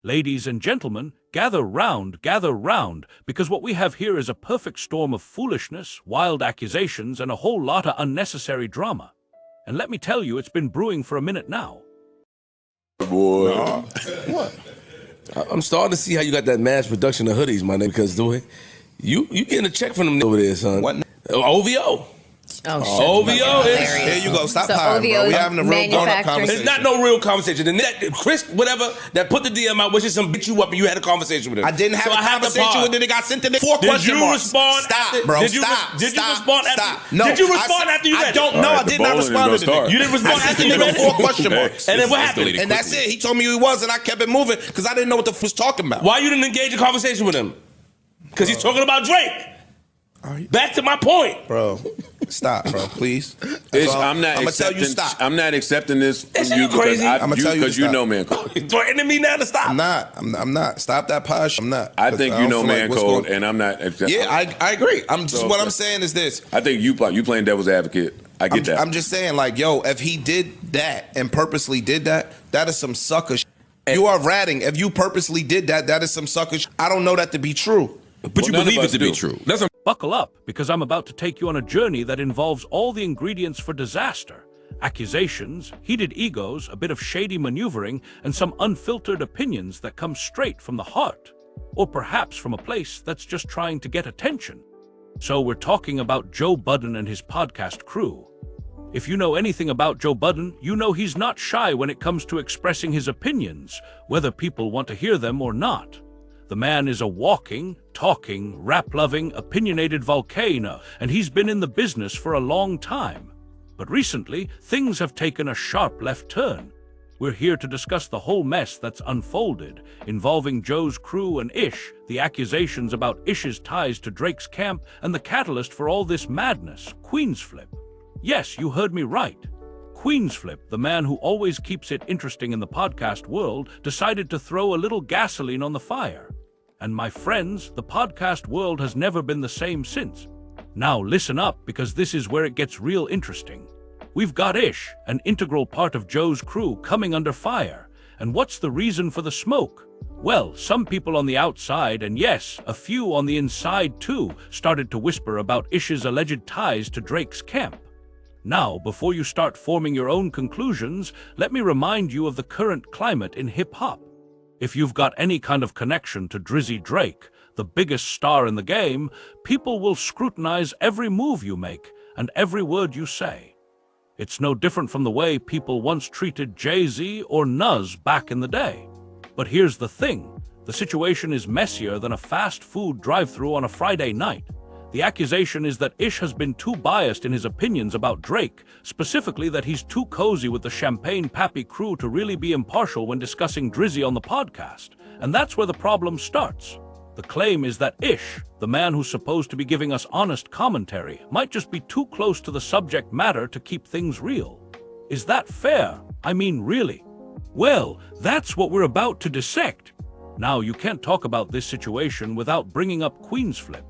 Ladies and gentlemen, gather round, because what we have here is a perfect storm of foolishness, wild accusations, and a whole lot of unnecessary drama. And let me tell you, it's been brewing for a minute now. Boy. No. What? I'm starting to see how you got that mass production of hoodies, my nigga, because the way you getting a check from them over there, son. What? OVO. Oh, shit. OVO is. Here you go. Stop So lying, bro. OVO We having a real grown-up conversation. It's not no real conversation. And that Chris, whatever, that put the DM out, wishing some bitch you up, and you had a conversation with him. I didn't have a conversation with him. It got sent to the 4 question marks. Respond? Stop, after, bro. Did you Stop. Did you respond? Stop. After, No. Did you respond after you read it? I don't know. I did not respond to the nigga. You didn't respond after you read it? 4 question marks. And then what happened? And that's it. He told me who he was, and I kept it moving because I didn't know what the f was talking about. Why you didn't engage in conversation with him? Because he's talking about Drake. Back to my point. Bro, stop, bro, please. I'm gonna tell you stop. I'm not accepting this from Isn't you it crazy? I'ma tell you to because you stop. know man code. You're threatening me now to stop. I'm not. Stop that posh. I'm not. I think you don't know feel man what's code, going- and I'm not. Yeah, I agree. What I'm saying is this. I think you playing devil's advocate. I get that. I'm just saying, like, yo, if he did that and purposely did that, that is some sucker shit. You are ratting. If you purposely did that, that is some sucker shit. I don't know that to be true. But you none of believe it us to be do. true. That's what Buckle up, because I'm about to take you on a journey that involves all the ingredients for disaster. Accusations, heated egos, a bit of shady maneuvering, and some unfiltered opinions that come straight from the heart. Or perhaps from a place that's just trying to get attention. So we're talking about Joe Budden and his podcast crew. If you know anything about Joe Budden, you know he's not shy when it comes to expressing his opinions, whether people want to hear them or not. The man is a walking, talking, rap-loving, opinionated volcano, and he's been in the business for a long time. But recently, things have taken a sharp left turn. We're here to discuss the whole mess that's unfolded, involving Joe's crew and Ish, the accusations about Ish's ties to Drake's camp, and the catalyst for all this madness, Queenzflip. Yes, you heard me right. Queenzflip, the man who always keeps it interesting in the podcast world, decided to throw a little gasoline on the fire. And my friends, the podcast world has never been the same since. Now listen up, because this is where it gets real interesting. We've got Ish, an integral part of Joe's crew, coming under fire. And what's the reason for the smoke? Well, some people on the outside, and yes, a few on the inside too, started to whisper about Ish's alleged ties to Drake's camp. Now, before you start forming your own conclusions, let me remind you of the current climate in hip-hop. If you've got any kind of connection to Drizzy Drake, the biggest star in the game, people will scrutinize every move you make and every word you say. It's no different from the way people once treated Jay-Z or Nas back in the day. But here's the thing, the situation is messier than a fast food drive-thru on a Friday night. The accusation is that Ish has been too biased in his opinions about Drake, specifically that he's too cozy with the Champagne Pappy crew to really be impartial when discussing Drizzy on the podcast. And that's where the problem starts. The claim is that Ish, the man who's supposed to be giving us honest commentary, might just be too close to the subject matter to keep things real. Is that fair? I mean, really? Well, that's what we're about to dissect. Now, you can't talk about this situation without bringing up Queenzflip.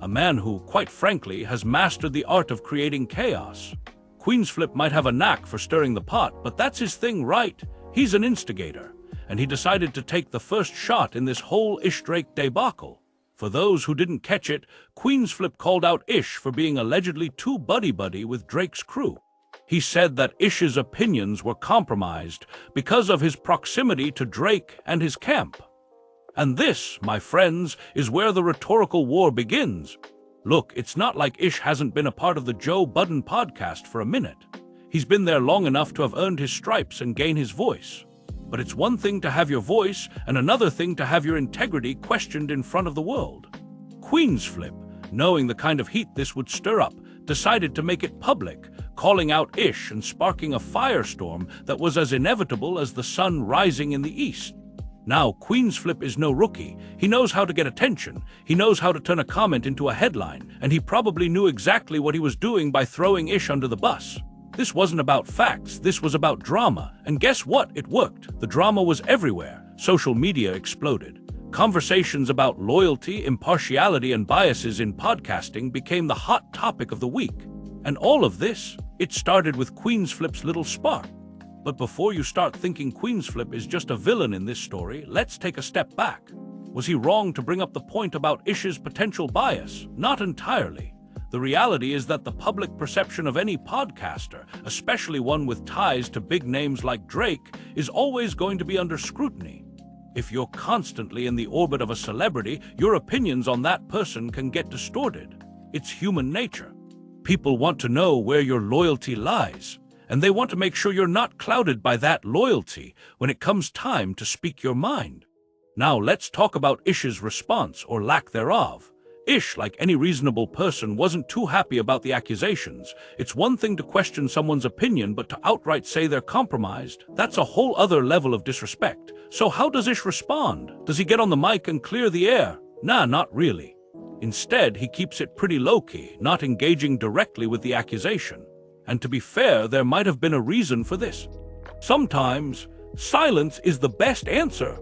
A man who, quite frankly, has mastered the art of creating chaos. Queenzflip might have a knack for stirring the pot, but that's his thing, right? He's an instigator, and he decided to take the first shot in this whole Ish-Drake debacle. For those who didn't catch it, Queenzflip called out Ish for being allegedly too buddy-buddy with Drake's crew. He said that Ish's opinions were compromised because of his proximity to Drake and his camp. And this, my friends, is where the rhetorical war begins. Look, it's not like Ish hasn't been a part of the Joe Budden podcast for a minute. He's been there long enough to have earned his stripes and gain his voice. But it's one thing to have your voice, and another thing to have your integrity questioned in front of the world. Queenzflip, knowing the kind of heat this would stir up, decided to make it public, calling out Ish and sparking a firestorm that was as inevitable as the sun rising in the east. Now, Queenzflip is no rookie. He knows how to get attention. He knows how to turn a comment into a headline, and he probably knew exactly what he was doing by throwing Ish under the bus. This wasn't about facts, this was about drama. And guess what? It worked. The drama was everywhere. Social media exploded. Conversations about loyalty, impartiality, and biases in podcasting became the hot topic of the week. And all of this, it started with Queenzflip's little spark. But before you start thinking Queenzflip is just a villain in this story, let's take a step back. Was he wrong to bring up the point about Ish's potential bias? Not entirely. The reality is that the public perception of any podcaster, especially one with ties to big names like Drake, is always going to be under scrutiny. If you're constantly in the orbit of a celebrity, your opinions on that person can get distorted. It's human nature. People want to know where your loyalty lies, and they want to make sure you're not clouded by that loyalty when it comes time to speak your mind. Now let's talk about Ish's response, or lack thereof. Ish, like any reasonable person, wasn't too happy about the accusations. It's one thing to question someone's opinion, but to outright say they're compromised, that's a whole other level of disrespect. So how does Ish respond? Does he get on the mic and clear the air? Nah, not really. Instead, he keeps it pretty low-key, not engaging directly with the accusation. And to be fair, there might have been a reason for this. Sometimes, silence is the best answer.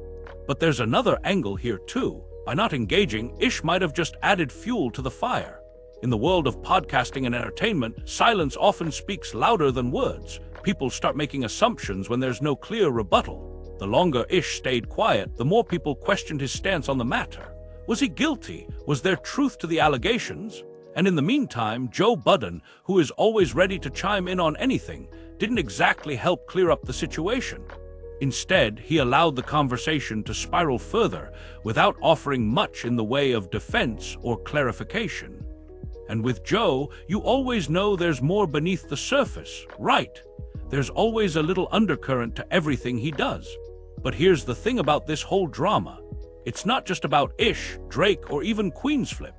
But there's another angle here too. By not engaging, Ish might have just added fuel to the fire. In the world of podcasting and entertainment, silence often speaks louder than words. People start making assumptions when there's no clear rebuttal. The longer Ish stayed quiet, the more people questioned his stance on the matter. Was he guilty? Was there truth to the allegations? And in the meantime, Joe Budden, who is always ready to chime in on anything, didn't exactly help clear up the situation. Instead, he allowed the conversation to spiral further without offering much in the way of defense or clarification. And with Joe, you always know there's more beneath the surface, right? There's always a little undercurrent to everything he does. But here's the thing about this whole drama. It's not just about Ish, Drake, or even Queenzflip.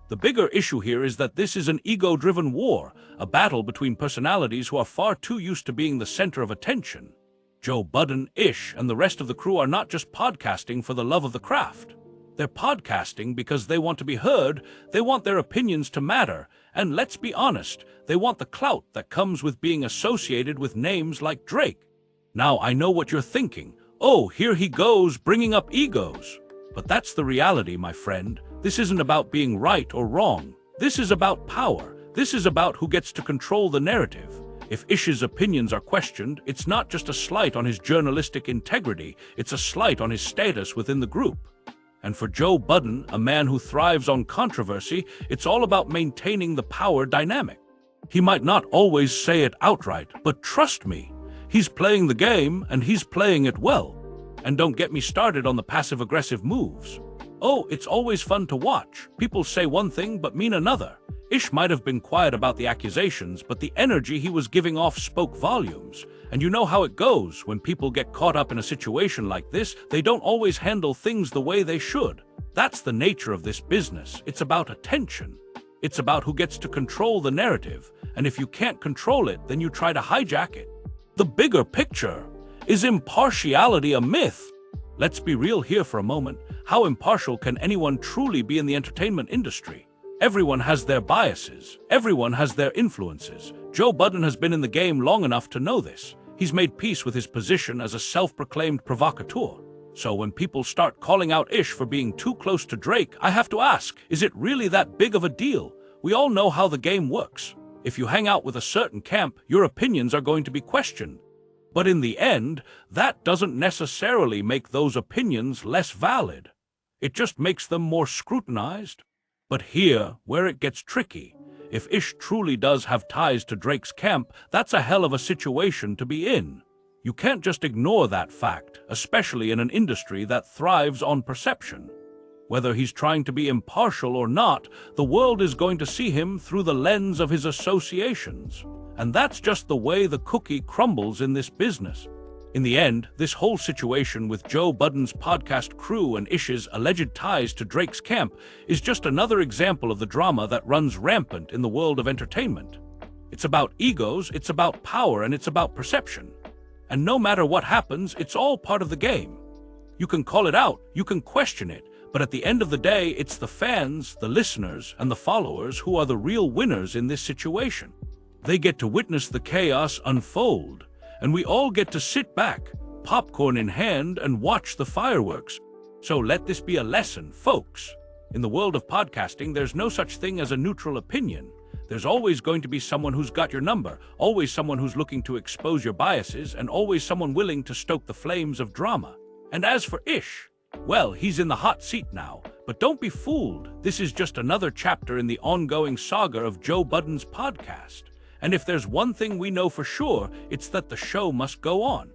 The bigger issue here is that this is an ego-driven war, a battle between personalities who are far too used to being the center of attention. Joe Budden, Ish, and the rest of the crew are not just podcasting for the love of the craft. They're podcasting because they want to be heard, they want their opinions to matter, and let's be honest, they want the clout that comes with being associated with names like Drake. Now, I know what you're thinking. Oh, here he goes, bringing up egos. But that's the reality, my friend. This isn't about being right or wrong. This is about power. This is about who gets to control the narrative. If Ish's opinions are questioned, it's not just a slight on his journalistic integrity, it's a slight on his status within the group. And for Joe Budden, a man who thrives on controversy, it's all about maintaining the power dynamic. He might not always say it outright, but trust me, he's playing the game and he's playing it well. And don't get me started on the passive-aggressive moves. Oh, it's always fun to watch. People say one thing but mean another. Ish might have been quiet about the accusations, but the energy he was giving off spoke volumes. And you know how it goes. When people get caught up in a situation like this, they don't always handle things the way they should. That's the nature of this business. It's about attention. It's about who gets to control the narrative. And if you can't control it, then you try to hijack it. The bigger picture. Is impartiality a myth? Let's be real here for a moment. How impartial can anyone truly be in the entertainment industry? Everyone has their biases. Everyone has their influences. Joe Budden has been in the game long enough to know this. He's made peace with his position as a self-proclaimed provocateur. So when people start calling out Ish for being too close to Drake, I have to ask, is it really that big of a deal? We all know how the game works. If you hang out with a certain camp, your opinions are going to be questioned. But in the end, that doesn't necessarily make those opinions less valid. It just makes them more scrutinized. But here, where it gets tricky, if Ish truly does have ties to Drake's camp, that's a hell of a situation to be in. You can't just ignore that fact, especially in an industry that thrives on perception. Whether he's trying to be impartial or not, the world is going to see him through the lens of his associations. And that's just the way the cookie crumbles in this business. In the end, this whole situation with Joe Budden's podcast crew and Ish's alleged ties to Drake's camp is just another example of the drama that runs rampant in the world of entertainment. It's about egos, it's about power, and it's about perception. And no matter what happens, it's all part of the game. You can call it out, you can question it, but at the end of the day, it's the fans, the listeners, and the followers who are the real winners in this situation. They get to witness the chaos unfold, and we all get to sit back, popcorn in hand, and watch the fireworks. So let this be a lesson, folks. In the world of podcasting, there's no such thing as a neutral opinion. There's always going to be someone who's got your number, always someone who's looking to expose your biases, and always someone willing to stoke the flames of drama. And as for Ish, well, he's in the hot seat now. But don't be fooled. This is just another chapter in the ongoing saga of Joe Budden's podcast. And if there's one thing we know for sure, it's that the show must go on.